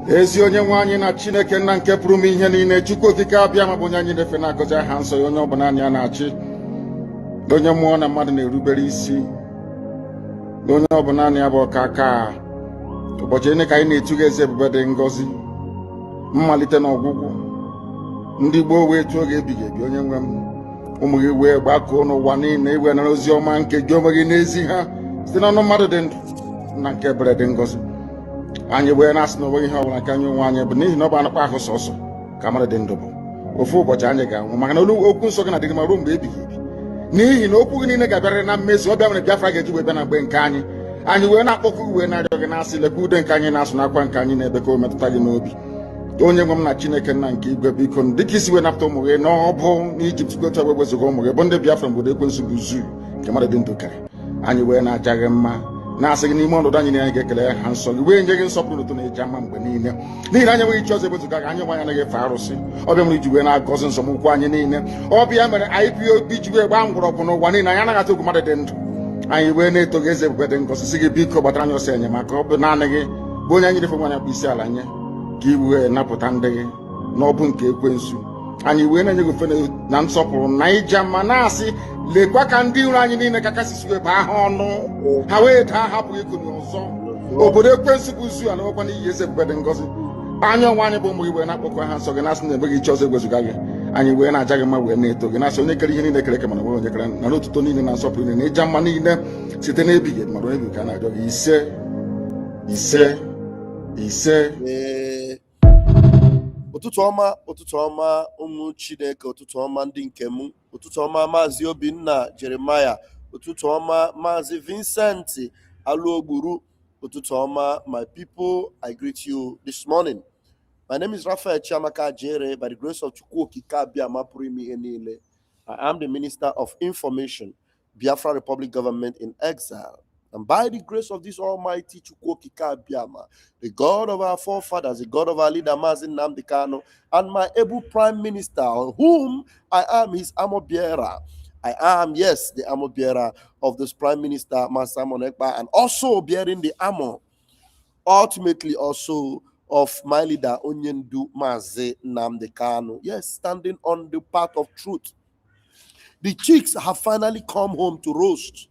ezi onye nwe anyị na Chineke nna nke pụrụ m ihe niile, Chukwu okike abịa ma bụ onye anyị na-efe na-agọzi aha nsọ ya, onye ọbụla anya na-achị, onye mmụọ na mmadụ na-erubere isi, onye ọbụla anya bụ ọka aka. Ụbọchị ene ka anyị na-etugha eze ebube dị ngọzi, mmalite na ọgwụgwụ. Ndị gboo wee tụọ oge ebighị ebi, onye nwe m, ụmụ gị wee gbakọọ n'ụwa niile iwe nara ozi ọma nke gị onwe gị n'ezi ha site n'ọnụ mmadụ dị ndụ na nke ebere dị ngọzi. Anyị wee na-asị na onweghị ihe ọbụla nke anyị onwe anyị bụ n'ihi na ọ bụ anụkpa ahụ sọsọ ka mmadụ dị ndụ bụ. Ofu ụbọchị anyị ga-anwụ, maka na okwu nsọ gị na-adịgị ma ruo mgbe ebighị ebi, n'ihi na okwu gị niile ga-abịarịrị na mmezu. Ọ bịa mere Biafra ga-eji wee bịa na mgbe nke anyị. Anyị wee na-akpọkụ gị wee na-arịọ gị na-asị, lekwa ude nke anyị na-asụ n'akwa nke anyị na-ebe ka o metụta gị n'obi. Onye nwe m na Chineke nna nke igwe, biko dịka isi wee napụta ụmụ gị n'ọbụ n'Ijipt gotu wee wezuga ụmụ gị bụ ndị Biafra mgbe ekwensu bụ zuu nke mmadụ dị ndụ karị. Anyị wee na-aja gị mma, na-asị gị n'ime ọnọdụ anyị na anyị ga-ekele ha nsọ gị, wee nye gị nsọpụrụ n'ụtụ na-eji ama mgbe niile, n'ihi na anyị enweghị chi ọzọ ewezuga gị. Anyị nwe anyị anaghị efe arụsị. Ọbịa mere iji wee na-agọzi nsọmụkwụ anyị niile. Ọbịa mere IPOB ji wee gbaa mgbọrọgwụ n'ụwa niile. Anyị anaghị atụ egwu mmadụ dị ndụ. Anyị wee na-eto gị eze ebube dị ngọzi, sị gị biko gbatara anyị ọsọ enyemaka. Ọ bụ naanị gị bụ onye anyị refe nwaanyị bụ isi ala nye ka i wee napụta ndị gị n'ọbụ nke ekwensu. Anyị wee na-enye gị ofe na nsọpụrụ NAIJA, ma na-asị, lekwa ka ndị iro anyị niile ka kasị wee baa ha ọnụ, ha wee daa hapụ ikuni ọzọ. Obodo ekwensu bụ zu ala nwekwa n'ihi eze ebube dị ngọzi. Anya ọnwa anyị bụ ụmụ gị wee na-akpọkọ ha nsọ gị, na-asị na enweghị chi ọzọ egwezuga gị. Anyị wee na-aja gị mma, wee na-eto gị, na-asị onye kere ihe niile kere eke, mana onye kere na n'otuto niile na nsọpụrụ niile na ịja mma niile site n'ebighị ebi, mara onye bi ka a na-arịọ gị. Ise ise ise. Ụtụtụ ọma ụmụ Chineke, ụtụtụ ọma ndị nke m, ụtụtụ ọma Maazị Obinna Jeremiah, ụtụtụ ọma Maazị Vincent Aluogburu, ụtụtụ ọma my people. I greet you this morning. My name is Raphael Chiamaka Jere. By the grace of Chukwu Okike Abiama pụrụ ime ihe niile, I am the Minister of Information, Biafra Republic Government in Exile. And by the grace of this Almighty Chukwu Okike Abiama, the God of our forefathers, the God of our leader Mazi Nnamdi Kanu, and my able Prime Minister, on whom I am his armor bearer. I am, yes, the armor bearer of this Prime Minister, Master Monekba, and also bearing the armor, ultimately also, of my leader, Onyendu Mazi Nnamdi Kanu. Yes, standing on the path of truth. The chicks have finally come home to roast.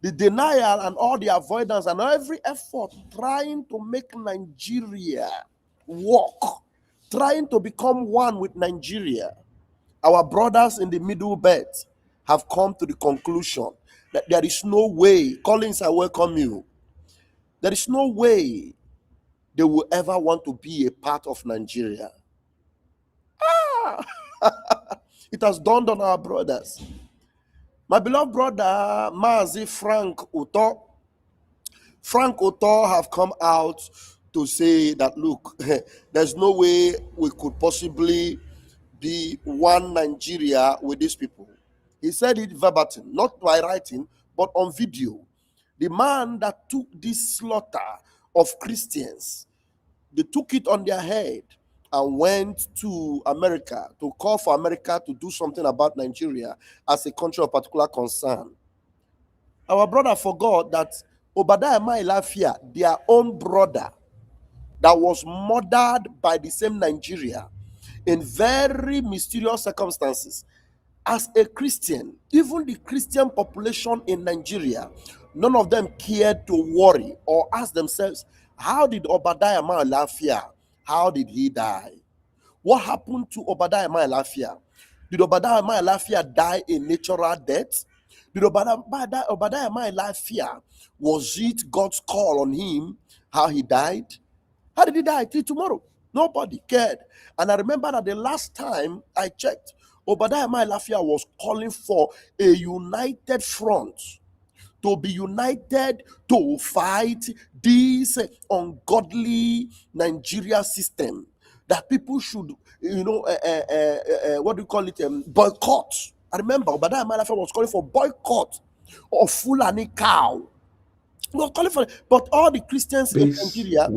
The denial and all the avoidance and every effort trying to make Nigeria work, trying to become one with Nigeria, our brothers in the middle belt have come to the conclusion that there is no way, Collins, I welcome you, there is no way they will ever want to be a part of Nigeria. It has dawned on our brothers. My beloved brother, Mazi Frank Uto have come out to say that, look, there's no way we could possibly be one Nigeria with these people. He said it verbatim, not by writing, but on video. The man that took this slaughter of Christians, they took it on their head and went to America to call for America to do something about Nigeria as a country of particular concern. Our brother forgot that Obadiah Mailafia, their own brother, that was murdered by the same Nigeria in very mysterious circumstances. As a Christian, even the Christian population in Nigeria, none of them cared to worry or ask themselves, how did Obadiah Mailafia, how did he die? What happened to Obadiah Mailafia? Did Obadiah Mailafia die a natural death? Did Obadiah Mailafia, was it God's call on him how he died? How did he die? Till tomorrow. Nobody cared. And I remember that the last time I checked, Obadiah Mailafia was calling for a united front, to be united to fight this ungodly Nigeria system, that people should, what do you call it, boycott. I remember Obadiah Mailafia was calling for boycott of Fulani cow. We were calling for it, but all the Christians in Nigeria,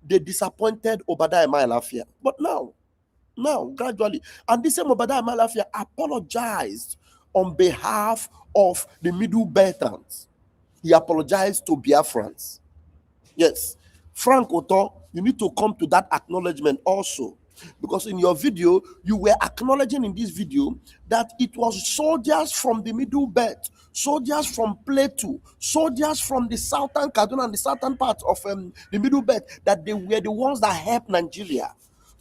they disappointed Obadiah Mailafia. But now, gradually, and this same Obadiah Mailafia apologized on behalf of the Middle Beltans. He apologized to Biafrans. Yes, Frank Oto you need to come to that acknowledgement also. Because in your video, you were acknowledging in this video that it was soldiers from the Middle Belt, soldiers from Plateau, soldiers from the southern Kaduna and the southern part of the Middle Belt, that they were the ones that helped Nigeria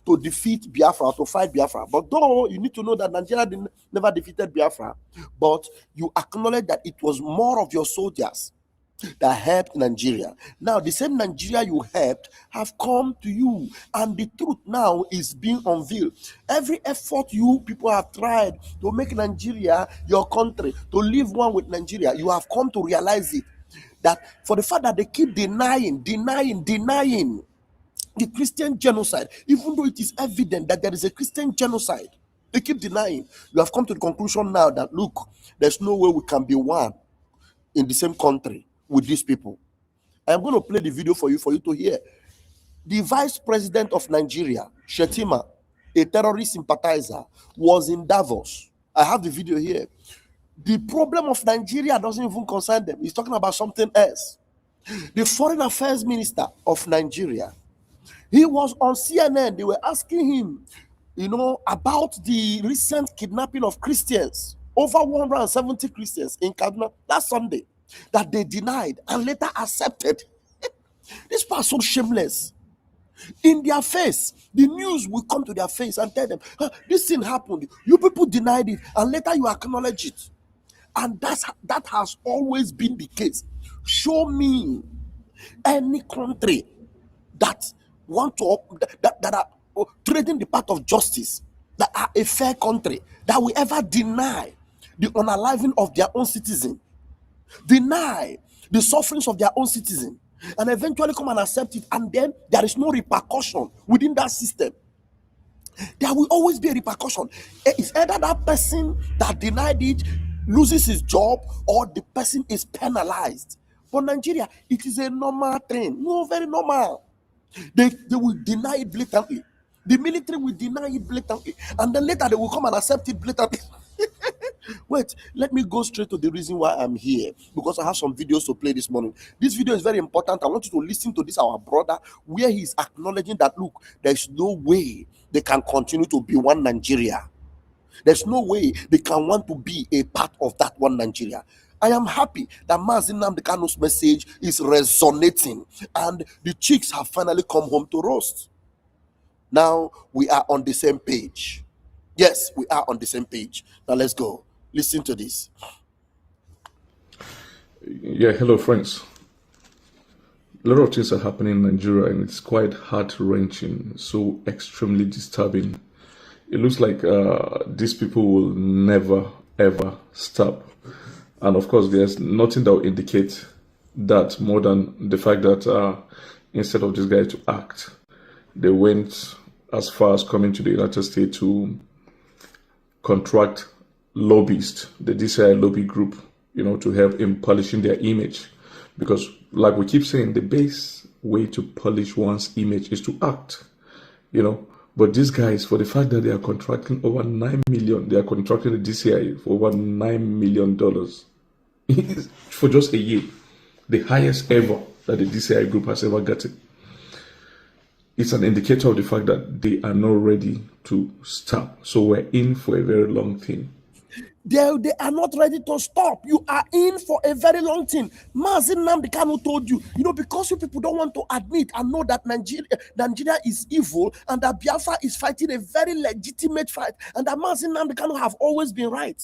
to defeat Biafra, to fight Biafra. But though you need to know that Nigeria never defeated Biafra, but you acknowledge that it was more of your soldiers that helped Nigeria. Now, the same Nigeria you helped have come to you, and the truth now is being unveiled. Every effort you people have tried to make Nigeria your country, to live one with Nigeria, you have come to realize it. That for the fact that they keep denying the Christian genocide, even though it is evident that there is a Christian genocide, they keep denying. You have come to the conclusion now that, look, there's no way we can be one in the same country with these people. I'm going to play the video for you to hear. The vice president of Nigeria, Shetima, a terrorist sympathizer, was in Davos. I have the video here. The problem of Nigeria doesn't even concern them. He's talking about something else. The foreign affairs minister of Nigeria, he was on CNN. They were asking him, about the recent kidnapping of Christians, over 170 Christians in Kaduna last Sunday, that they denied and later accepted. This person so shameless. In their face, the news will come to their face and tell them, this thing happened. You people denied it, and later you acknowledge it. And that has always been the case. Show me any country that want to that are trading the path of justice, that are a fair country, that will ever deny the unaliving of their own citizen, deny the sufferings of their own citizen, and eventually come and accept it, and then there is no repercussion within that system. There will always be a repercussion. It's either that person that denied it loses his job, or the person is penalized. For Nigeria, it is a normal thing. No, very normal. They will deny it blatantly. The military will deny it blatantly, and then later they will come and accept it blatantly. Wait, let me go straight to the reason why I'm here, because I have some videos to play this morning. This video is very important. I want you to listen to this, our brother, where he's acknowledging that, look, there's no way they can continue to be one Nigeria. There's no way they can want to be a part of that one Nigeria. I am happy that Mazi Nnamdi Kanu's message is resonating, and the chicks have finally come home to roast. Now we are on the same page. Yes, we are on the same page. Now let's go. Listen to this. Yeah, hello friends. A lot of things are happening in Nigeria, and it's quite heart-wrenching, so extremely disturbing. It looks like these people will never ever stop. And of course, there's nothing that will indicate that more than the fact that instead of these guys to act, they went as far as coming to the United States to contract lobbyists, the DCI lobby group, to help in polishing their image. Because like we keep saying, the best way to polish one's image is to act, But these guys, for the fact that they are contracting over $9 million, they are contracting the DCI for over $9 million for just a year, the highest ever that the DCI group has ever gotten. It's an indicator of the fact that they are not ready to stop. So we're in for a very long thing. They are not ready to stop. You are in for a very long thing. Mazi Nnamdi Kanu told you, because you people don't want to admit and know that Nigeria is evil, and that Biafra is fighting a very legitimate fight, and that Mazi Nnamdi Kanu have always been right.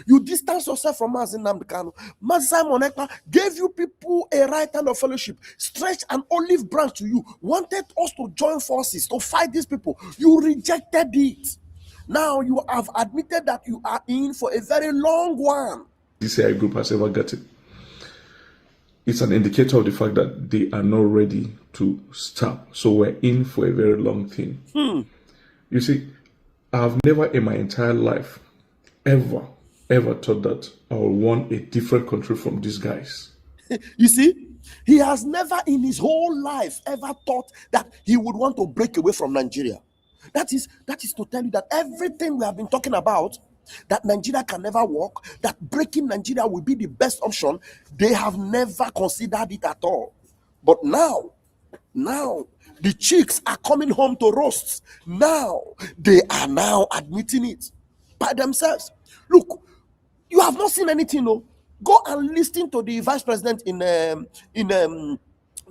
You distance yourself from Mazi Nnamdi Kanu. Mazi Simon Ekpa gave you people a right hand of fellowship, stretched an olive branch to you, wanted us to join forces to fight these people. You rejected it. Now you have admitted that you are in for a very long one. DCI group has ever gotten. It's an indicator of the fact that they are not ready to stop. So we're in for a very long thing. You see, I've never in my entire life ever thought that I would want a different country from these guys. You see, he has never in his whole life ever thought that he would want to break away from Nigeria. That is to tell you that everything we have been talking about, that Nigeria can never work, that breaking Nigeria will be the best option, they have never considered it at all. But now, Now, the chicks are coming home to roasts. Now, they are now admitting it by themselves. Look, you have not seen anything, no? Go and listen to the vice president in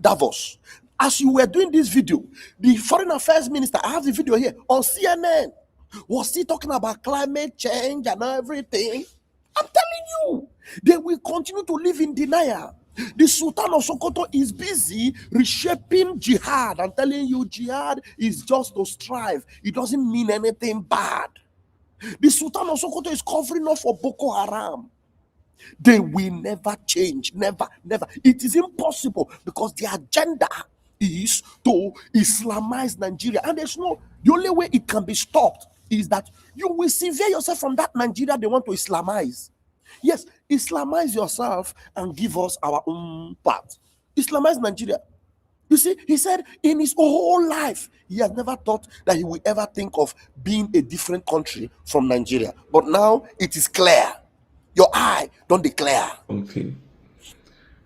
Davos. As you were doing this video, the foreign affairs minister, I have the video here on CNN, was he talking about climate change and everything? I'm telling you, they will continue to live in denial. The Sultan of Sokoto is busy reshaping jihad and telling you jihad is just to strive. It doesn't mean anything bad. The Sultan of Sokoto is covering up for Boko Haram. They will never change. Never, never. It is impossible because the agenda is to Islamize Nigeria. And there's no, the only way it can be stopped is that you will sever yourself from that Nigeria they want to Islamize. Yes, Islamize yourself and give us our own part. Islamize Nigeria. You see, he said in his whole life, he has never thought that he will ever think of being a different country from Nigeria. But now it is clear. Your eye don't declare. Something.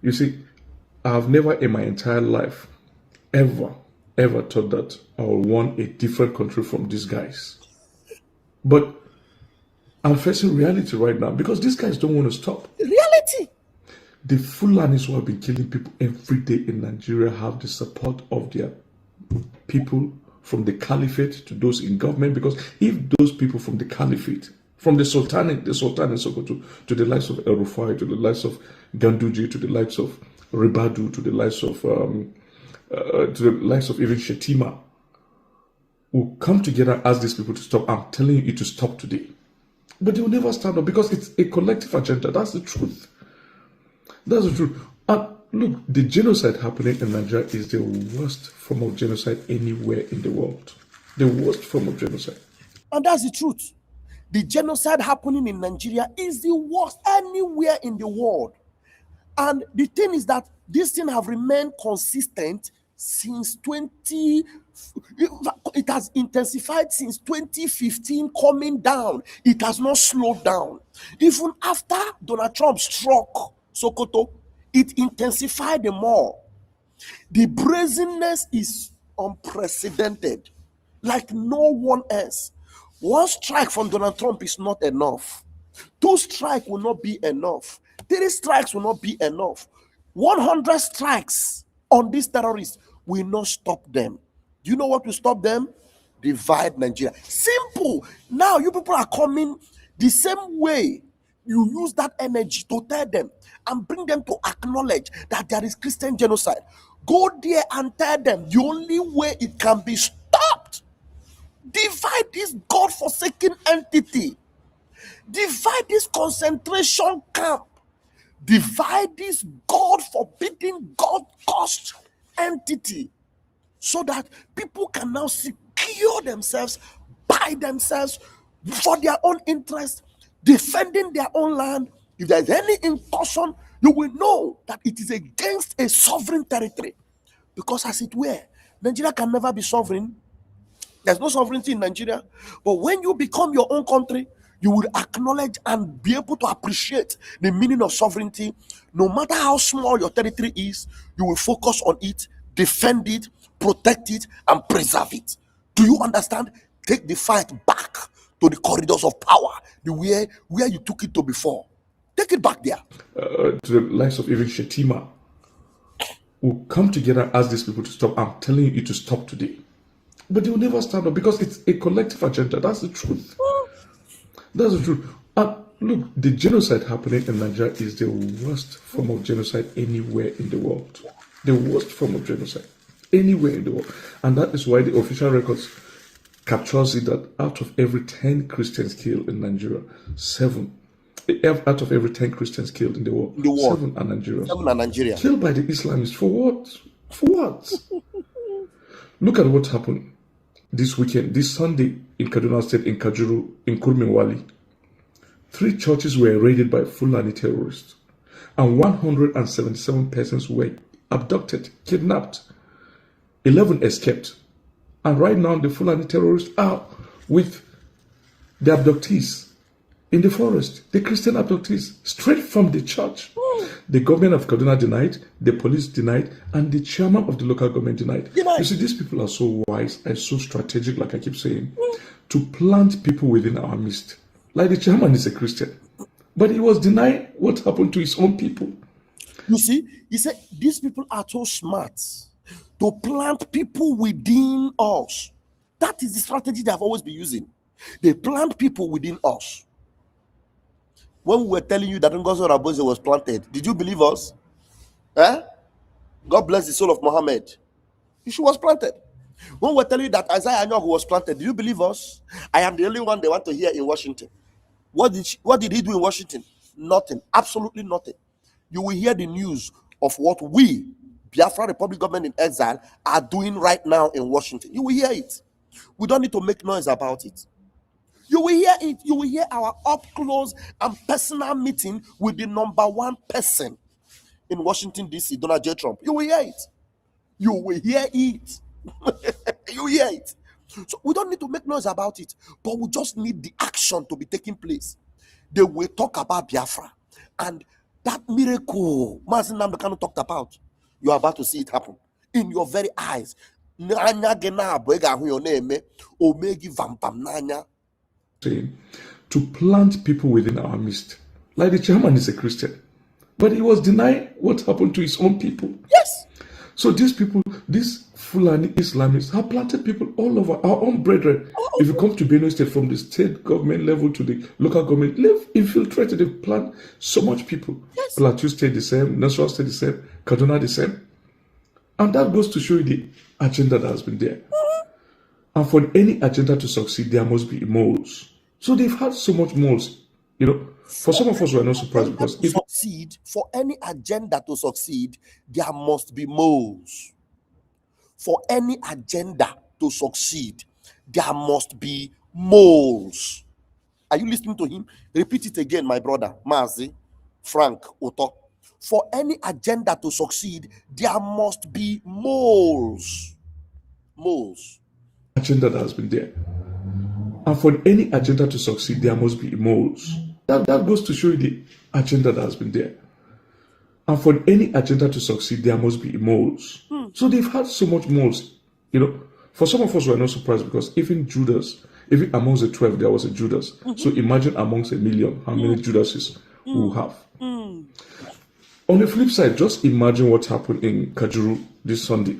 You see, I've never in my entire life ever thought that I would want a different country from these guys. But I'm facing reality right now because these guys don't want to stop. Reality. The Fulanis who have been killing people every day in Nigeria have the support of their people from the caliphate to those in government, because if those people from the caliphate, from the Sultanate in Sokoto, to the likes of El Rufai, to the likes of Ganduji, to the likes of Ribadu, to the likes of even Shetima, will come together and ask these people to stop. I'm telling you to stop today. But they will never stand up because it's a collective agenda. That's the truth. That's the truth. And look, the genocide happening in Nigeria is the worst form of genocide anywhere in the world. The worst form of genocide. And that's the truth. The genocide happening in Nigeria is the worst anywhere in the world. And the thing is that this thing have remained consistent since it has intensified since 2015, coming down. It has not slowed down. Even after Donald Trump struck Sokoto, it intensified the more. The brazenness is unprecedented, like no one else. One strike from Donald Trump is not enough. 2 strikes will not be enough. 3 strikes will not be enough. 100 strikes on these terrorists will not stop them. Do you know what will stop them? Divide Nigeria. Simple. Now you people are coming the same way. You use that energy to tell them and bring them to acknowledge that there is Christian genocide. Go there and tell them the only way it can be stopped. Divide this God-forsaken entity. Divide this concentration camp. Divide this God-forbidding, God-cursed entity, so that people can now secure themselves by themselves for their own interest, defending their own land. If there's any incursion, you will know that it is against a sovereign territory. Because as it were, Nigeria can never be sovereign. There's no sovereignty in Nigeria. But when you become your own country, you will acknowledge and be able to appreciate the meaning of sovereignty. No matter how small your territory is, you will focus on it, defend it, protect it, and preserve it. Do you understand? Take the fight back to the corridors of power, the way where you took it to before. Take it back there. To the likes of even Shetima, will come together and ask these people to stop. I'm telling you to stop today. But they will never stand up because it's a collective agenda. That's the truth. That's the truth. And look, the genocide happening in Nigeria is the worst form of genocide anywhere in the world. The worst form of genocide anywhere in the world. And that is why the official records captures it that out of every 10 Christians killed in Nigeria, 7 out of every 10 Christians killed in the world, 7 are Nigerians. 7 are Nigerians. Killed by the Islamists. For what? For what? Look at what happened this weekend, this Sunday in Kaduna State, in Kajuru, in Kurminwali. 3 churches were raided by Fulani terrorists, and 177 persons were abducted, kidnapped. 11 escaped. And right now, the Fulani terrorists are with the abductees in the forest, the Christian abductees, straight from the church. The government of Kaduna denied, the police denied, and the chairman of the local government denied. You see, these people are so wise and so strategic, like I keep saying, to plant people within our midst. Like the chairman is a Christian, but he was denying what happened to his own people. You see, he said, these people are so smart to plant people within us. That is the strategy they have always been using. They plant people within us. When we were telling you that Ngozi Oronbose was planted, did you believe us? God bless the soul of Muhammad. She was planted. When we were telling you that Isaiah Anyogu was planted, did you believe us? I am the only one they want to hear in Washington. What did he do in Washington? Nothing. Absolutely nothing. You will hear the news of what we, Biafra Republic government in exile, are doing right now in Washington. You will hear it. We don't need to make noise about it. You will hear it. You will hear our up close and personal meeting with the number one person in Washington, D.C., Donald J. Trump. You will hear it. You will hear it. You will hear it. So we don't need to make noise about it, but we just need the action to be taking place. They will talk about Biafra. And that miracle Mazi Nnamdi Kanu talked about, you are about to see it happen in your very eyes. To plant people within our midst. Like the chairman is a Christian, but he was denying what happened to his own people. Yes. So these people, these Fulani Islamists, have planted people all over, our own brethren. If you come to Benue State, from the state government level to the local government, they've infiltrated, they've planted so much people. Yes. Plateau State the same, Nasarawa State the same, Kaduna the same. And that goes to show you the agenda that has been there. And for any agenda to succeed, there must be moles. So they've had so much moles. You know, for some of us, we're not surprised because if for any agenda to succeed, there must be moles. For any agenda to succeed, there must be moles. Are you listening to him? Repeat it again, my brother, Mazi, Frank, Oto. For any agenda to succeed, there must be moles. Moles. Agenda that has been there. And for any agenda to succeed, there must be moles. That goes to show you the agenda that has been there. And for any agenda to succeed, there must be moles. So they've had so much moles. You know, for some of us, we're not surprised because even Judas, even amongst the 12, there was a Judas. So imagine amongst a million, how many Judases we have. On the flip side, just imagine what happened in Kajuru this Sunday.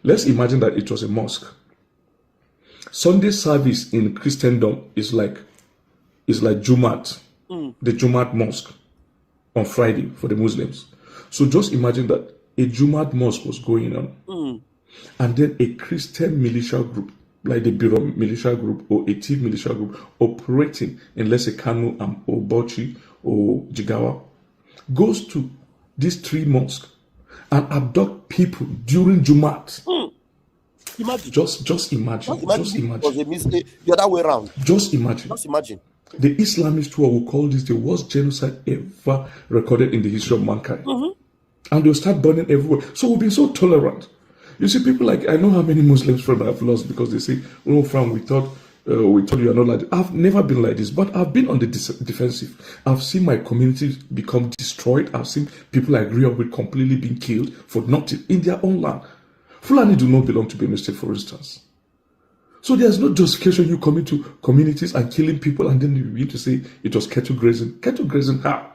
Let's imagine that it was a mosque. Sunday service in Christendom is like Jumat, the Jumat mosque on Friday for the Muslims. So just imagine that a Jumat mosque was going on, and then a Christian militia group, like the Biro militia group or a Tiv militia group, operating in, let's say, Kanu or Bauchi or Jigawa, goes to these three mosques and abduct people during Jumat. Imagine. Just imagine. Just imagine. It was a mistake the other way around. Just imagine. Just imagine. The Islamists who will call this the worst genocide ever recorded in the history of mankind. And they'll start burning everywhere. So we've been so tolerant. You see, people like, I know how many Muslims friends I've lost because they say, oh, Frank, we thought you are not like this. I've never been like this, but I've been on the defensive. I've seen my community become destroyed. I've seen people I grew up with completely being killed for nothing in their own land. Fulani do not belong to Benue State, for instance. So there's no justification you coming to communities and killing people and then you begin to say it was cattle grazing. Cattle grazing, how?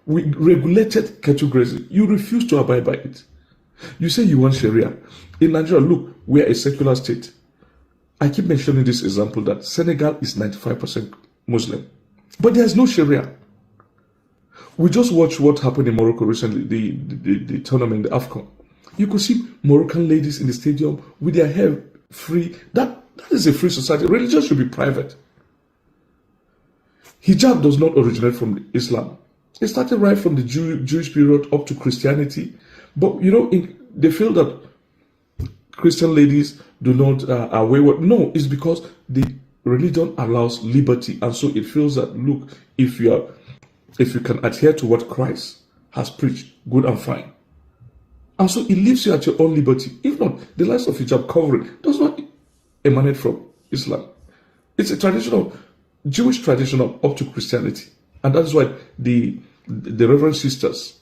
We regulated cattle grazing. You refuse to abide by it. You say you want Sharia. In Nigeria, look, we are a secular state. I keep mentioning this example that Senegal is 95% Muslim. But there's no Sharia. We just watched what happened in Morocco recently, the tournament, the AFCON. You could see Moroccan ladies in the stadium with their hair free. That is a free society. Religion should be private. Hijab does not originate from Islam. It started right from the Jewish period up to Christianity. But, you know, they feel that Christian ladies do not are wayward. No, it's because the religion allows liberty. And so it feels that, look, if you can adhere to what Christ has preached, good and fine. And so it leaves you at your own liberty. If not, the lives of hijab covering does not emanate from Islam. It's a traditional, Jewish tradition up to Christianity. And that's why the the Reverend Sisters,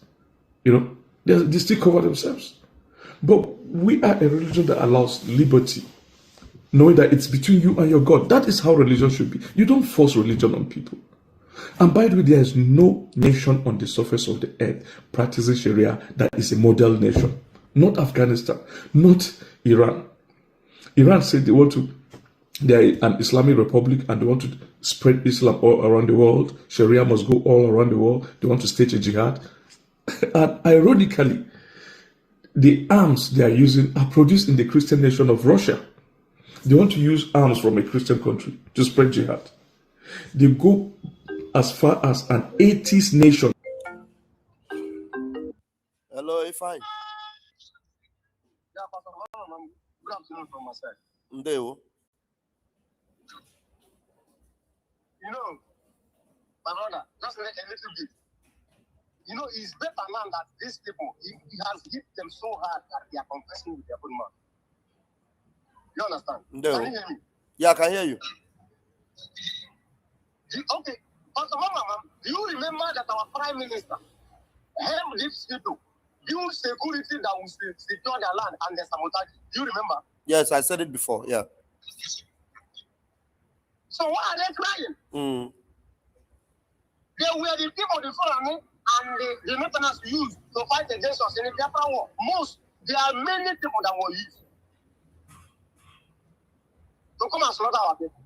they still cover themselves. But we are a religion that allows liberty, knowing that it's between you and your God. That is how religion should be. You don't force religion on people. And by the way, there is no nation on the surface of the earth practicing Sharia that is a model nation. Not Afghanistan, not Iran. Iran said they're an Islamic republic and they want to spread Islam all around the world. Sharia must go all around the world. They want to stage a jihad. And ironically, the arms they are using are produced in the Christian nation of Russia. They want to use arms from a Christian country to spread jihad. They go as far as an atheist nation. Hello, fine. Yeah, Pastor Mama, good afternoon from my side. Ndeo. My brother, just a little bit. It's better now that these people, he has hit them so hard that they are confessing with their own mouth. You understand? No. Can you hear me? Yeah, I can hear you. Okay. Pastor Mama, do you remember that our Prime Minister helped these people build security that will secure their land and their sabotage? Do you remember? Yes, I said it before. Yeah. So why are they crying? They were the people, the Fulani, and the Northerners used to fight against us in the Biafra war. There are many people that were used to come and slaughter our people.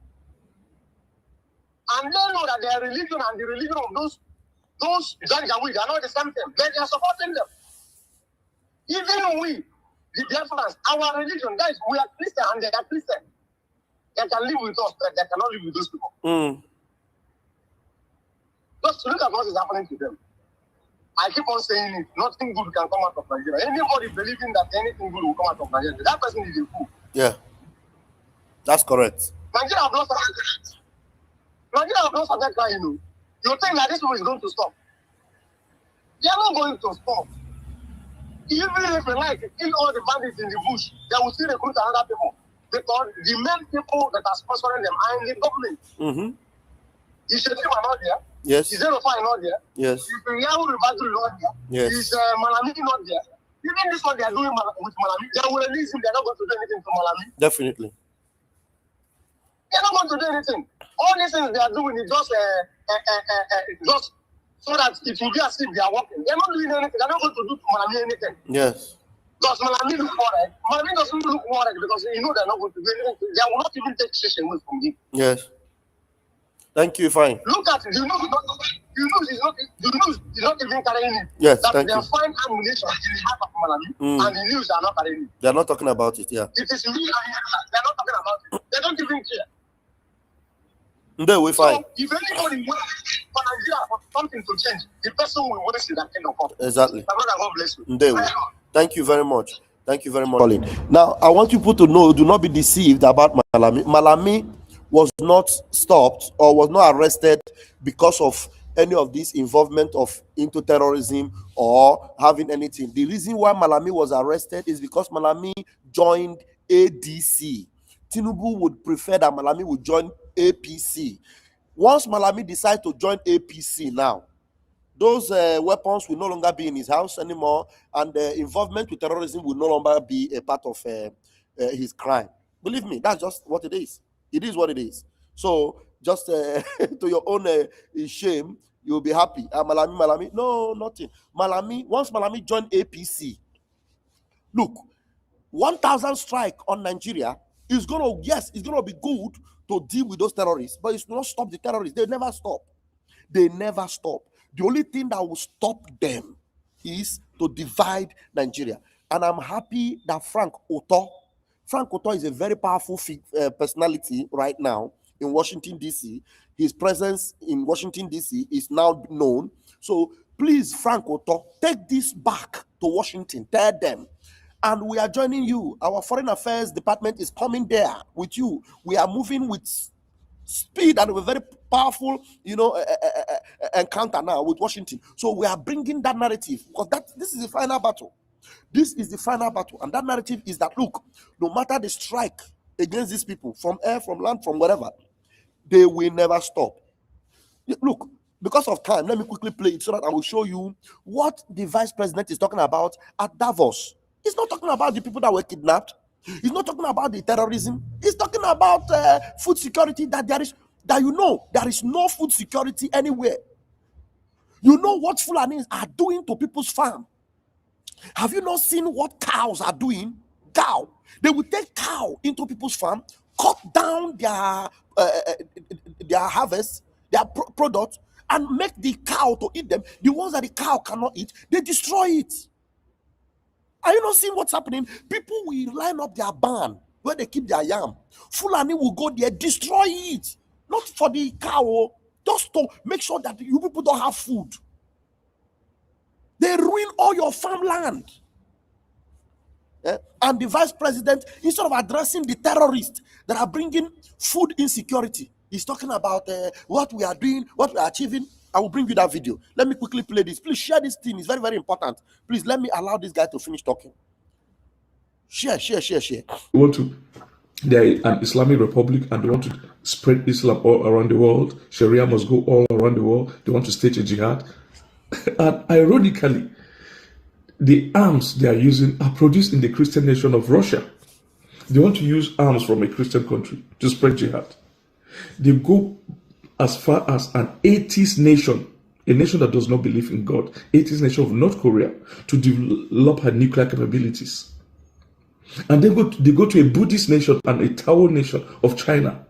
And they know that their religion and the religion of those Janjaweed are not the same thing. But they are supporting them. Even we, the Biafrans, our religion, guys, we are Christian and they are Christian. They can live with us, but they cannot live with those people. Just look at what is happening to them. I keep on saying it. Nothing good can come out of Nigeria. Anybody believing that anything good will come out of Nigeria, that person is a fool. Yeah. That's correct. Nigeria have not started crying. You think that this war is going to stop? They are not going to stop. Even if they like kill all the bandits in the bush, they will still recruit another people. Because the main people that are sponsoring them are in the government. Is Shetima not there? Yes. Is Erofai not there? Yes. Is Yahu Ribadu not there? Yes. Is Malami not there? Even this one they are doing with Malami, they will release him. They are not going to do anything to Malami. Definitely. They are not going to do anything. All these things they are doing is just so that it will be as if they are working. They are not doing anything. They are not going to do to Malami anything. Yes. Does Malami look worried? Malami doesn't look worried because they know they are not going to do anything. They will not even take shit away from him. Yes. Thank you, fine. Look at it. The news is not even carrying it. Yes, that thank they you. find ammunition in the heart of Malami, and the news are not carrying it. They are not talking about it, yeah. It is real, they are not talking about it. They don't even care. No, we fine. So, if anybody wants for Nigeria for something to change, the person will waste that kind of up. Exactly. God bless you. Thank you very much. Thank you very much, Colin. Now, I want people to know, do not be deceived about Malami. Malami was not stopped or was not arrested because of any of this involvement into terrorism or having anything. The reason why Malami was arrested is because Malami joined ADC. Tinubu would prefer that Malami would join APC. Once Malami decides to join APC now, those weapons will no longer be in his house anymore, and the involvement with terrorism will no longer be a part of his crime. Believe me, that's just what it is. It is what it is. So, just to your own shame, you'll be happy. Malami. No, nothing. Once Malami joined APC, look, 1,000 strike on Nigeria is going to be good to deal with those terrorists, but it's not stop the terrorists. They never stop. The only thing that will stop them is to divide Nigeria. And I'm happy that Frank Oto is a very powerful personality right now in Washington, D.C. His presence in Washington, D.C. is now known. So please, Frank Oto, take this back to Washington. Tell them. And we are joining you. Our Foreign Affairs Department is coming there with you. We are moving with speed and a very powerful, encounter now with Washington. So we are bringing that narrative because this is the final battle. This is the final battle. And that narrative is that, look, no matter the strike against these people, from air, from land, from wherever, they will never stop. Look, Because of time, let me quickly play it so that I will show you what the vice president is talking about at Davos. He's not talking about the people that were kidnapped. He's not talking about the terrorism. He's talking about food security, that there is no food security anywhere. You know what Fulanis are doing to people's farm? Have you not seen what cows are doing? Cow. They will take cow into people's farm, cut down their harvest, their product, and make the cow to eat them. The ones that the cow cannot eat, they destroy it. Are you not seeing what's happening? People will line up their barn where they keep their yam. Fulani will go there, destroy it. Not for the cow, just to make sure that you people don't have food. They ruin all your farmland. And the vice president, instead of addressing the terrorists that are bringing food insecurity, he's talking about what we are doing, what we are achieving. I will bring you that video. Let me quickly play this. Please share this thing. It's very, very important. Please let me allow this guy to finish talking. Share. They're an Islamic republic and they want to spread Islam all around the world. Sharia must go all around the world. They want to stage a jihad. And ironically, the arms they are using are produced in the Christian nation of Russia. They want to use arms from a Christian country to spread jihad. They go as far as an atheist nation, a nation that does not believe in God, atheist nation of North Korea, to develop her nuclear capabilities. And they go to a Buddhist nation and a Tao nation of China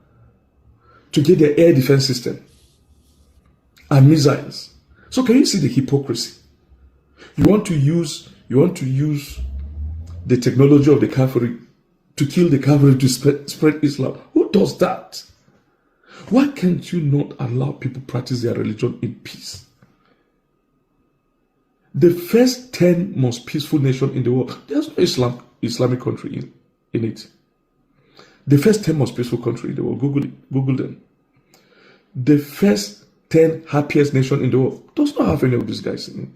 to get their air defense system and missiles. So can you see the hypocrisy? You want to use the technology of the Catholic to kill the Catholic to spread Islam. Who does that? Why can't you not allow people practice their religion in peace? The first 10 most peaceful nation in the world, there's no Islamic country in it. The first 10 most peaceful country in the world, Google them. The first 10 happiest nation in the world does not have any of these guys in it.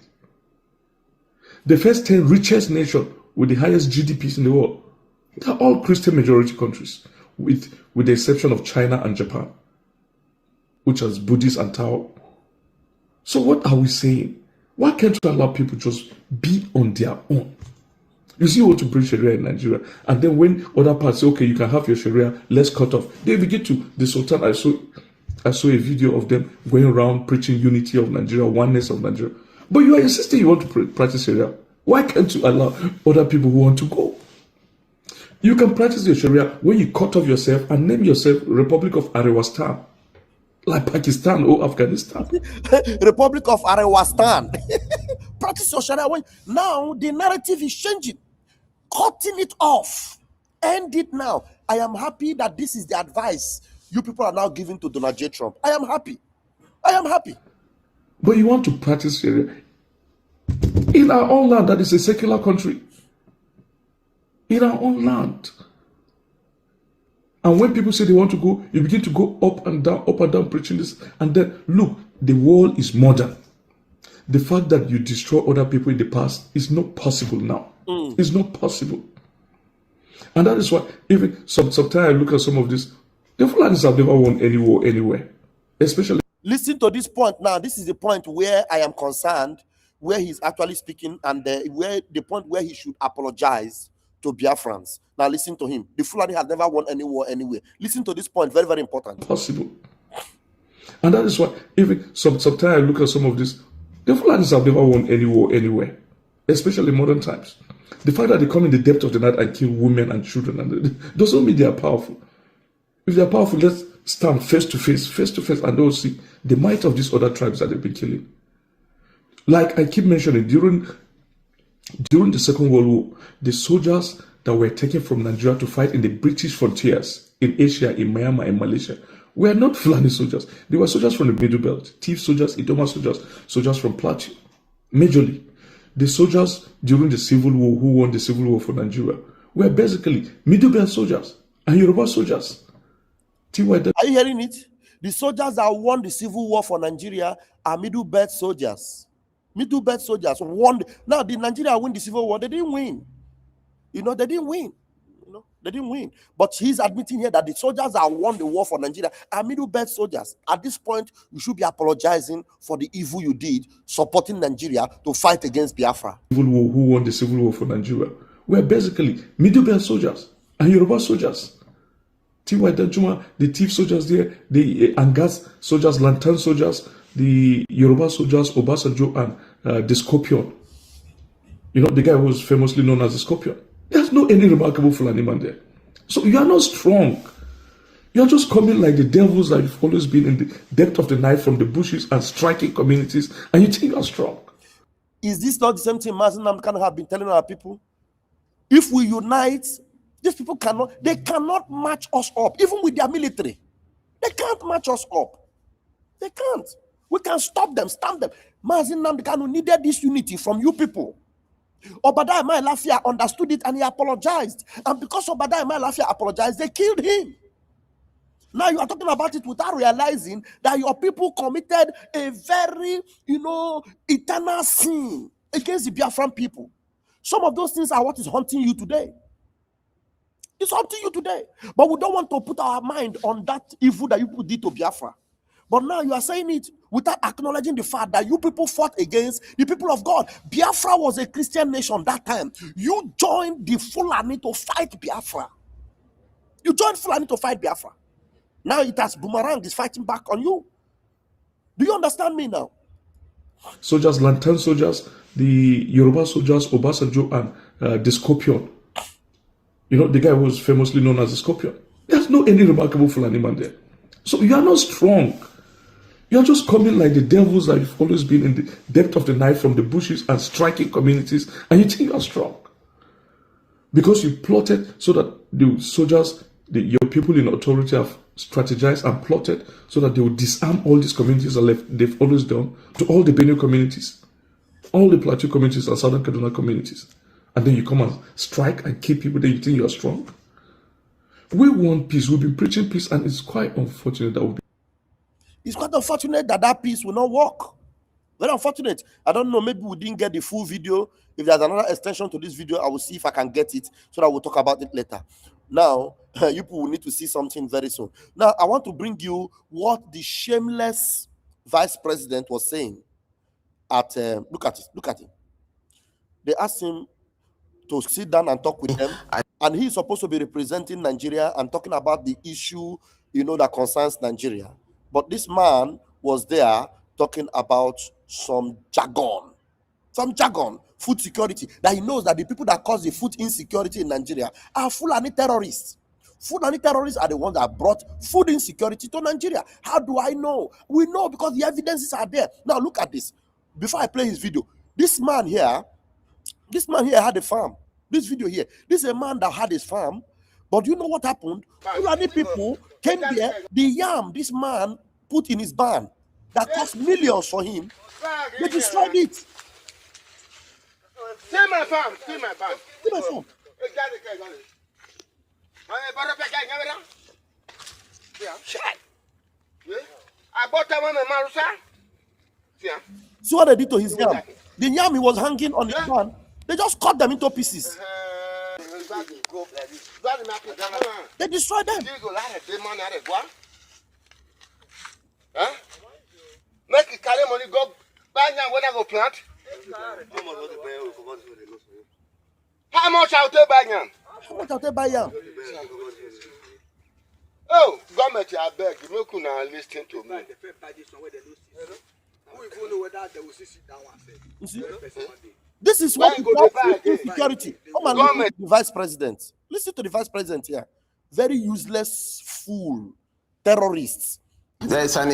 The first 10 richest nation with the highest GDPs in the world, they're all Christian majority countries, with the exception of China and Japan, which has Buddhist and Tao. So what are we saying? Why can't you allow people just be on their own? You see, you want to bring Sharia in Nigeria, and then when other parts say, okay, you can have your Sharia, let's cut off. They begin to, the Sultan, I saw a video of them going around preaching unity of Nigeria, oneness of Nigeria. But you are insisting you want to practice Sharia. Why can't you allow other people who want to go? You can practice your Sharia when you cut off yourself and name yourself Republic of Arewastan, like Pakistan or Afghanistan. Republic of Arewastan. Practice your Sharia. Now the narrative is changing. Cutting it off. End it now. I am happy that this is the advice you people are now giving to Donald J. Trump. I am happy. But you want to practice Sharia in our own land that is a secular country. In our own land. And when people say they want to go, you begin to go up and down preaching this. And then, look, the world is modern. The fact that you destroy other people in the past is not possible now. It's not possible. And that is why, even sometimes I look at some of this, the Fulanis have never won any war anywhere. Especially. Listen to this point now. This is the point where I am concerned, where he's actually speaking, and where the point where he should apologize to Biafrans. Now listen to him. The Fulani has never won any war anywhere. Listen to this point. Very, very important. Possible. And that is why, even sometimes I look at some of this, the Fulanis have never won any war anywhere. Especially in modern times. The fact that they come in the depth of the night and kill women and children and doesn't mean they are powerful. If they are powerful, let's stand face to face, and they'll see the might of these other tribes that they've been killing. Like I keep mentioning, during the Second World War, the soldiers that were taken from Nigeria to fight in the British frontiers in Asia, in Myanmar, in Malaysia, were not Fulani soldiers. They were soldiers from the Middle Belt, Thief soldiers, Idoma soldiers, soldiers from Plateau. Majorly, the soldiers during the Civil War who won the Civil War for Nigeria were basically Middle Belt soldiers and Yoruba soldiers. Are you hearing it? The soldiers that won the Civil War for Nigeria are Middle Belt soldiers. Middle Belt soldiers won. Now, did Nigeria win the Civil War? They didn't win. They didn't win. They didn't win. But he's admitting here that the soldiers that won the war for Nigeria are middle-belt soldiers. At this point, you should be apologizing for the evil you did, supporting Nigeria to fight against Biafra. Civil war, who won the civil war for Nigeria, were basically middle-belt soldiers and Yoruba soldiers. T.Y. Danjuma, the thief soldiers there, the Angas soldiers, Lantern soldiers, the Yoruba soldiers, Obasanjo, and the Scorpion. The guy who was famously known as the Scorpion. There's no any remarkable Fulani man there. So you are not strong. You are just coming like the devils that you've always been in the depth of the night from the bushes and striking communities, and you think you are strong. Is this not the same thing Mazen Namdekan have been telling our people? If we unite, these people cannot match us up, even with their military. They can't match us up. They can't. We can stop them, stamp them. Mazen Namdekan needed this unity from you people. Obadiah Lafia understood it and he apologized. And because Obadiah Lafia apologized, they killed him. Now you are talking about it without realizing that your people committed a very, eternal sin against the Biafran people. Some of those things are what is haunting you today. It's haunting you today. But we don't want to put our mind on that evil that you people did to Biafra. But now you are saying it without acknowledging the fact that you people fought against the people of God. Biafra was a Christian nation that time. You joined the Fulani to fight Biafra. You joined Fulani to fight Biafra. Now it has Boomerang is fighting back on you. Do you understand me now? Soldiers, Lantern soldiers, the Yoruba soldiers, Obasanjo, and the Scorpion. The guy who was famously known as the Scorpion. There's no any remarkable Fulani man there. So you are not strong. You are just coming like the devils that you've always been in the depth of the night from the bushes and striking communities, and you think you are strong. Because you plotted so that the soldiers, your people in authority have strategized and plotted so that they will disarm all these communities that they've always done to all the Benue communities, all the Plateau communities and Southern Kaduna communities. And then you come and strike and kill people, then you think you are strong. We want peace. We've been preaching peace, and it's quite unfortunate that it's quite unfortunate that peace will not work. Very unfortunate. I don't know, maybe we didn't get the full video. If there's another extension to this video, I will see if I can get it so that we'll talk about it later. Now, you people will need to see something very soon. Now, I want to bring you what the shameless vice president was saying at, look at it. They asked him to sit down and talk with them. And he's supposed to be representing Nigeria and talking about the issue, that concerns Nigeria. But this man was there talking about some jargon, food security, that he knows that the people that cause the food insecurity in Nigeria are Fulani terrorists. Fulani terrorists are the ones that brought food insecurity to Nigeria. How do I know? We know because the evidences are there. Now look at this. Before I play his video, this man here had a farm. This video here, this is a man that had his farm, but you know what happened? Fulani people came there, the yam this man put in his barn that cost millions for him, they destroyed it. See my farm. See my farm. See what they did to his yam? The yam he was hanging on his barn, they just cut them into pieces. They destroyed them. Make it carry money, go buy now when I go plant. How much I'll take buy now? How much I'll take buy yam? Oh, government, I beg you, make una listen to me. You see? This is what we call insecurity. Come and listen to the vice president. Listen to the vice president here. Very useless fool, terrorists. There is an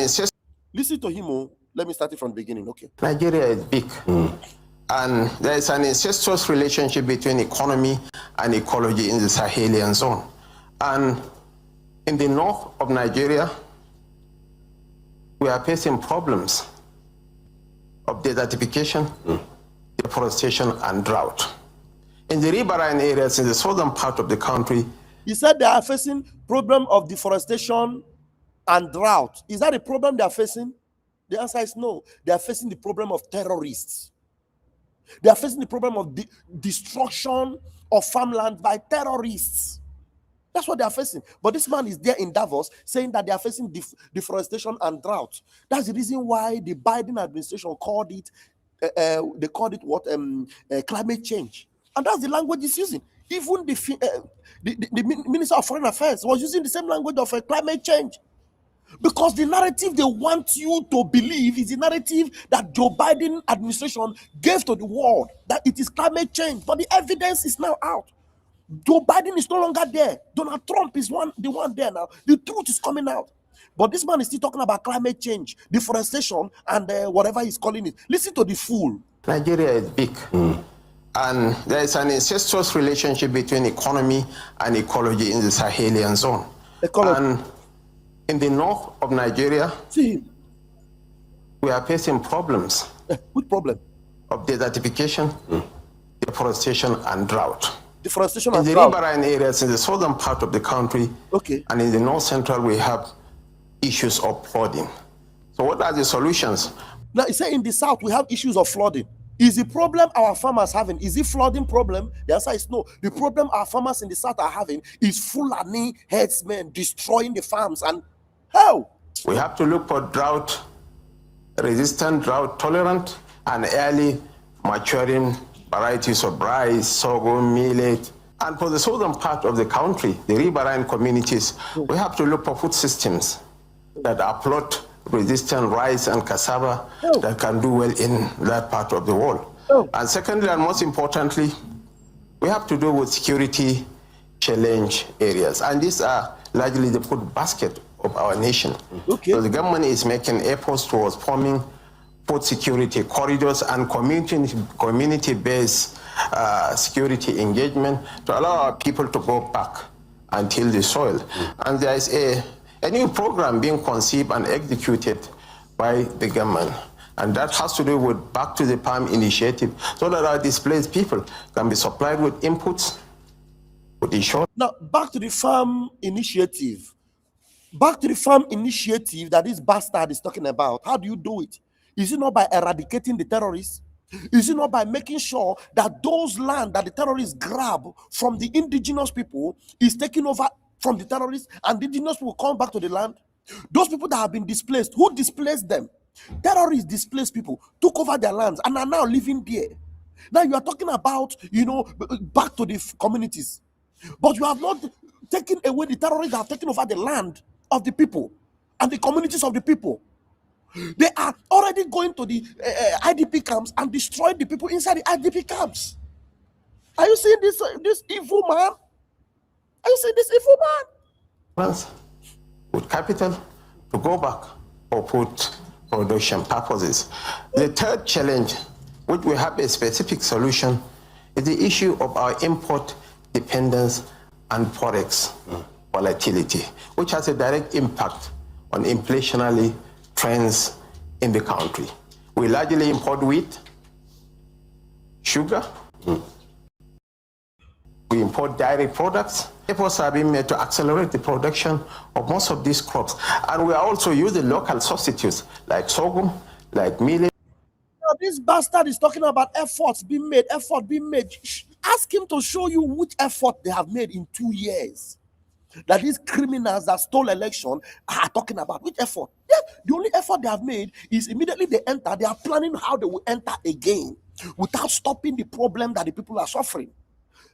Listen to him. Let me start it from the beginning. Okay. Nigeria is big, and there is an incestuous relationship between economy and ecology in the Sahelian zone. And in the north of Nigeria, we are facing problems of desertification, deforestation, and drought. In the riverine areas in the southern part of the country, he said they are facing problem of deforestation and drought. Is that a problem they are facing? The answer is no. They are facing the problem of terrorists. They are facing the problem of destruction of farmland by terrorists. That's what they are facing. But this man is there in Davos saying that they are facing deforestation and drought. That's the reason why the Biden administration called it, they called it what? Climate change. And that's the language he's using. Even the Minister of Foreign Affairs was using the same language of climate change. Because the narrative they want you to believe is the narrative that Joe Biden administration gave to the world, that it is climate change. But the evidence is now out. Joe Biden is no longer there. Donald Trump is the one there now. The truth is coming out. But this man is still talking about climate change, deforestation, and whatever he's calling it. Listen to the fool. Nigeria is big. And there is an incestuous relationship between economy and ecology in the Sahelian zone. And in the north of Nigeria, we are facing problems. What problem? Of desertification, deforestation, and drought. Deforestation and drought. In the riverine areas in the southern part of the country, and in the north central, we have issues of flooding. So what are the solutions? Now, you say in the south, we have issues of flooding. Is the problem our farmers having? Is it flooding problem? The answer is no. The problem our farmers in the south are having is Fulani herdsmen destroying the farms. And how? We have to look for drought resistant, drought tolerant, and early maturing varieties of rice, sorghum, millet. And for the southern part of the country, the riverine communities, we have to look for food systems that are resistant rice and cassava that can do well in that part of the world. And secondly, and most importantly, we have to do with security challenge areas. And these are largely the food basket of our nation. So the government is making efforts towards forming food security corridors and community-based security engagement to allow our people to go back and till the soil. And there is a new program being conceived and executed by the government. And that has to do with Back to the Farm initiative, so that our displaced people can be supplied with inputs, with insurance. Now, Back to the Farm initiative. Back to the Farm initiative that this bastard is talking about, how do you do it? Is it not by eradicating the terrorists? Is it not by making sure that those land that the terrorists grab from the indigenous people is taken over from the terrorists, and the indigenous people come back to the land? Those people that have been displaced, who displaced them? Terrorists displaced people, took over their lands, and are now living there. Now you are talking about, back to the communities. But you have not taken away the terrorists that have taken over the land of the people and the communities of the people. They are already going to the IDP camps and destroying the people inside the IDP camps. Are you seeing this evil man? Are you seeing this evil man? With capital to go back for food production purposes. The third challenge, which we have a specific solution, is the issue of our import dependence and forex volatility, which has a direct impact on inflationary trends in the country. We largely import wheat, sugar, we import dairy products. Efforts are being made to accelerate the production of most of these crops. And we are also using local substitutes like sorghum, like millet. Now, this bastard is talking about efforts being made, Ask him to show you which effort they have made in 2 years. That these criminals that stole election are talking about. Which effort? Yeah, the only effort they have made is immediately they enter, they are planning how they will enter again without stopping the problem that the people are suffering.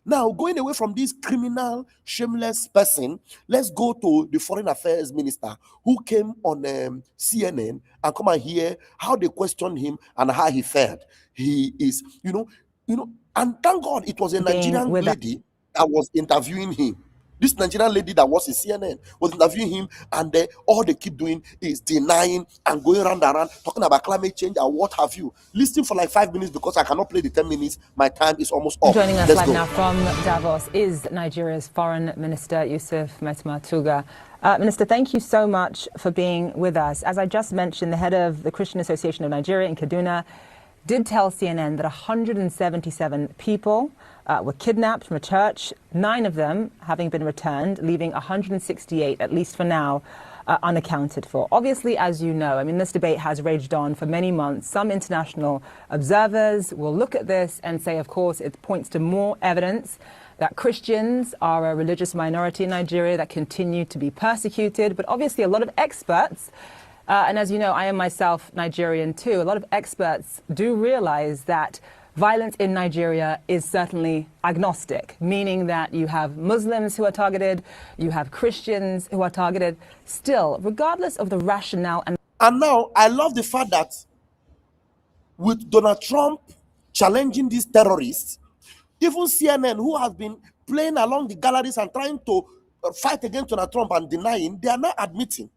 Now, going away from this criminal, shameless person, let's go to the foreign affairs minister who came on CNN and come and hear how they questioned him and how he fared. He is, and thank God it was a Nigerian lady that was interviewing him. This Nigerian lady that was in CNN was interviewing him, and all they keep doing is denying and going round and round, talking about climate change and what have you. Listen for like 5 minutes because I cannot play the 10 minutes. My time is almost up. Joining us right now from Davos is Nigeria's Foreign Minister, Yusuf Metmatuga. Minister, thank you so much for being with us. As I just mentioned, the head of the Christian Association of Nigeria in Kaduna did tell CNN that 177 people were kidnapped from a church, 9 of them having been returned, leaving 168, at least for now, unaccounted for. Obviously, as you know, I mean, this debate has raged on for many months. Some international observers will look at this and say, of course, it points to more evidence that Christians are a religious minority in Nigeria that continue to be persecuted. But obviously, a lot of experts, and as you know, I am myself Nigerian too, a lot of experts do realize that violence in Nigeria is certainly agnostic, meaning that you have Muslims who are targeted, you have Christians who are targeted. Still, regardless of the rationale And now, I love the fact that with Donald Trump challenging these terrorists, even CNN, who has been playing along the galleries and trying to fight against Donald Trump and denying, they are now admitting,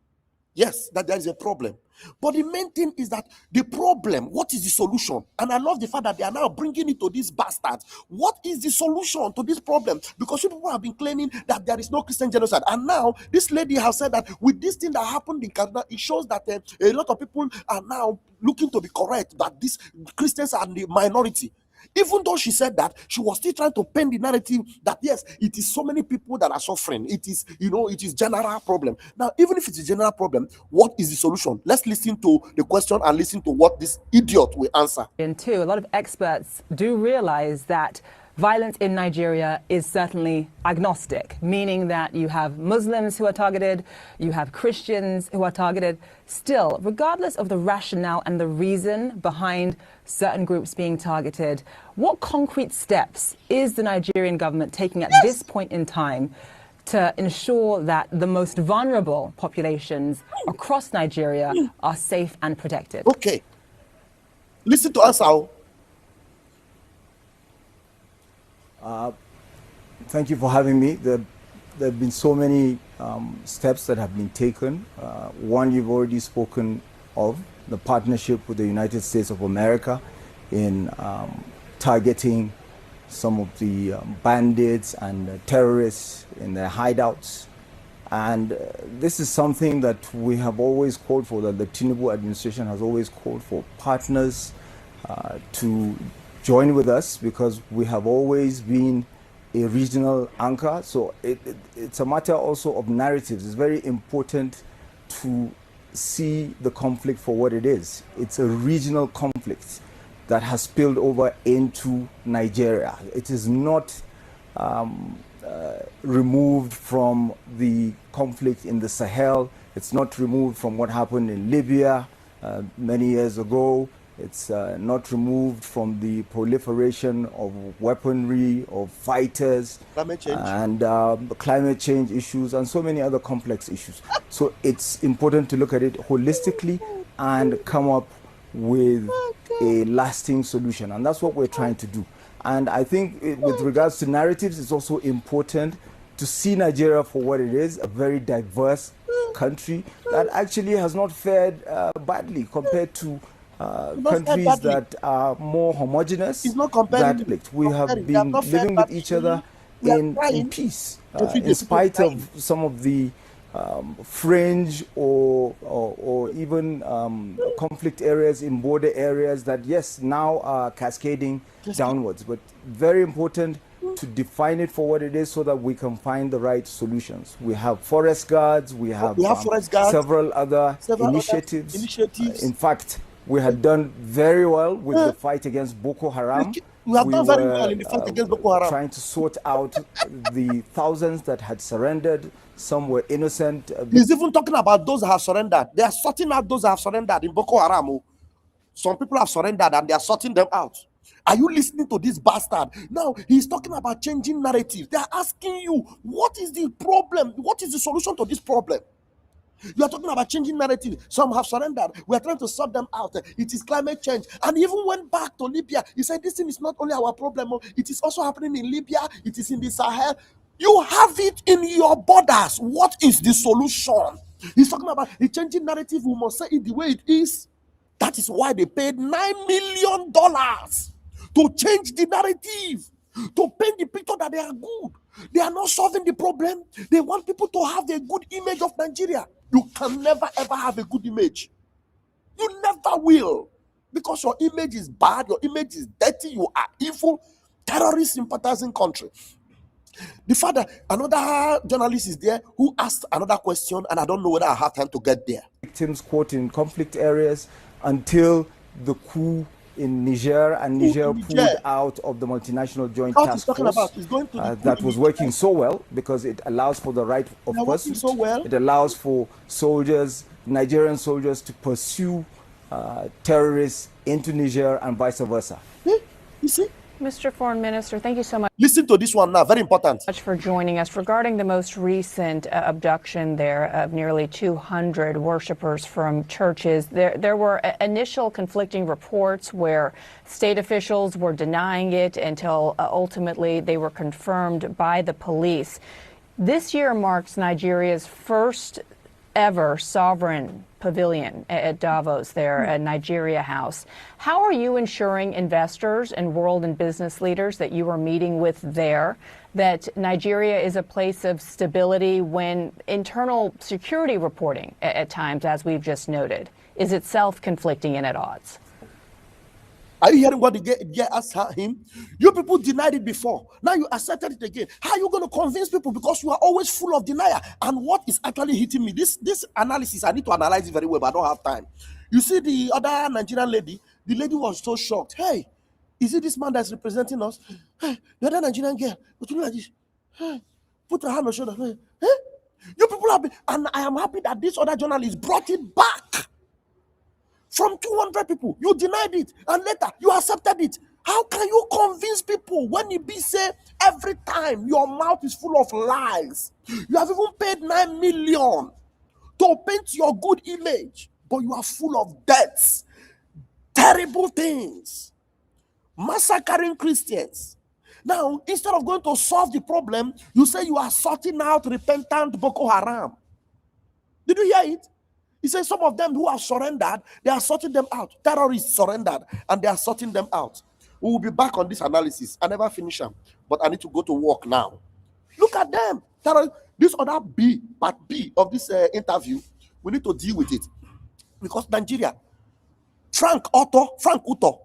yes, that there is a problem. But the main thing is that the problem, what is the solution? And I love the fact that they are now bringing it to these bastards. What is the solution to this problem? Because people have been claiming that there is no Christian genocide. And now this lady has said that with this thing that happened in Canada, it shows that a lot of people are now looking to be correct, that these Christians are the minority. Even though she said that, she was still trying to paint the narrative that yes, it is so many people that are suffering. It is, it is general problem. Now, even if it's a general problem, what is the solution? Let's listen to the question and listen to what this idiot will answer. And too, a lot of experts do realize that violence in Nigeria is certainly agnostic, meaning that you have Muslims who are targeted, you have Christians who are targeted. Still, regardless of the rationale and the reason behind certain groups being targeted, what concrete steps is the Nigerian government taking at this point in time to ensure that the most vulnerable populations across Nigeria are safe and protected? Okay. Listen to us now. Thank you for having me. There have been so many steps that have been taken. One you've already spoken of, the partnership with the United States of America in targeting some of the bandits and terrorists in their hideouts. And this is something that we have always called for, that the Tinubu administration has always called for partners to join with us, because we have always been a regional anchor. So it's a matter also of narratives. It's very important to see the conflict for what it is. It's a regional conflict that has spilled over into Nigeria. It is not removed from the conflict in the Sahel. It's not removed from what happened in Libya many years ago. It's not removed from the proliferation of weaponry, of fighters, and climate change issues, and so many other complex issues. So it's important to look at it holistically and come up with a lasting solution. And that's what we're trying to do. And I think with regards to narratives, it's also important to see Nigeria for what it is, a very diverse country that actually has not fared badly compared to countries that are more homogeneous. It's not comparing. We have been living with each other in peace, in spite of some of the fringe or even conflict areas in border areas that, yes, now are cascading downwards. But very important to define it for what it is so that we can find the right solutions. We have forest guards, we have forest guards, several other initiatives. In fact, we had done very well with the fight against Boko Haram. We have done very well in the fight against Boko Haram. Trying to sort out the thousands that had surrendered. Some were innocent. He's even talking about those that have surrendered. They are sorting out those that have surrendered in Boko Haram. Some people have surrendered and they are sorting them out. Are you listening to this bastard? Now, he's talking about changing narrative. They are asking you, what is the problem? What is the solution to this problem? You are talking about changing narrative. Some have surrendered. We are trying to sort them out. It is climate change. And he even went back to Libya. He said, this thing is not only our problem. It is also happening in Libya. It is in the Sahel. You have it in your borders. What is the solution? He's talking about the changing narrative. We must say it the way it is. That is why they paid $9 million to change the narrative, to paint the picture that they are good. They are not solving the problem. They want people to have a good image of Nigeria. You can never ever have a good image. You never will. Because your image is bad, your image is dirty, you are evil, terrorist sympathizing country. The father, another journalist is there who asked another question, and I don't know whether I have time to get there. Victims caught in conflict areas until the coup in Niger, and Niger pulled out of the multinational joint task force that was working so well because it allows for the right of pursuit. It allows for soldiers, Nigerian soldiers, to pursue terrorists into Niger and vice versa. You see? Mr. Foreign Minister, thank you so much. Listen to this one now, very important. For joining us regarding the most recent abduction there of nearly 200 worshipers from churches. There were initial conflicting reports where state officials were denying it until ultimately they were confirmed by the police. This year marks Nigeria's first ever sovereign pavilion at Davos there at Nigeria House. How are you ensuring investors and world and business leaders that you are meeting with there that Nigeria is a place of stability when internal security reporting at times, as we've just noted, is itself conflicting and at odds? Are you hearing what the guy asked him? You people denied it before. Now you accepted it again. How are you going to convince people? Because you are always full of denial. And what is actually hitting me? This analysis, I need to analyze it very well, but I don't have time. You see the other Nigerian lady, the lady was so shocked. Hey, is it this man that's representing us? Hey, the other Nigerian girl, but you know like this. Hey, put her hand on your shoulder. Hey, you people have been, and I am happy that this other journalist brought it back. From 200 people, you denied it, and later you accepted it. How can you convince people when you be say every time your mouth is full of lies? You have even paid 9 million to paint your good image, but you are full of debts, terrible things, massacring Christians. Now, instead of going to solve the problem, you say you are sorting out repentant Boko Haram. Did you hear it? He says some of them who have surrendered, they are sorting them out. Terrorists surrendered, and they are sorting them out. We will be back on this analysis. I never finish them, but I need to go to work now. Look at them. This other part B of this interview, we need to deal with it. Because Nigeria, Frank Uto,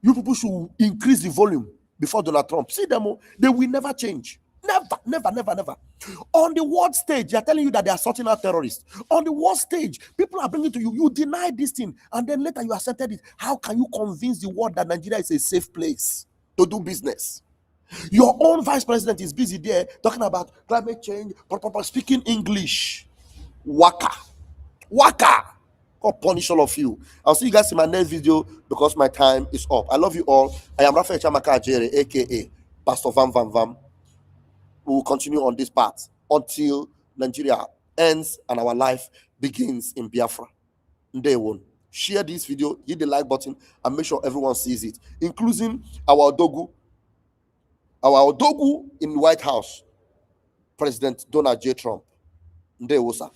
you people should increase the volume before Donald Trump. See them, they will never change. Never. On the world stage, they are telling you that they are sorting out terrorists. On the world stage, people are bringing to you, you deny this thing, and then later you accepted it. How can you convince the world that Nigeria is a safe place to do business? Your own vice president is busy there talking about climate change, speaking English. Waka. God punish all of you. I'll see you guys in my next video because my time is up. I love you all. I am Raphael Chamaka Ajere, aka Pastor Vam. We will continue on this path until Nigeria ends and our life begins in Biafra. Day one. Share this video, hit the like button, and make sure everyone sees it, including our Odogu in the White House, President Donald J. Trump. Day one, sir.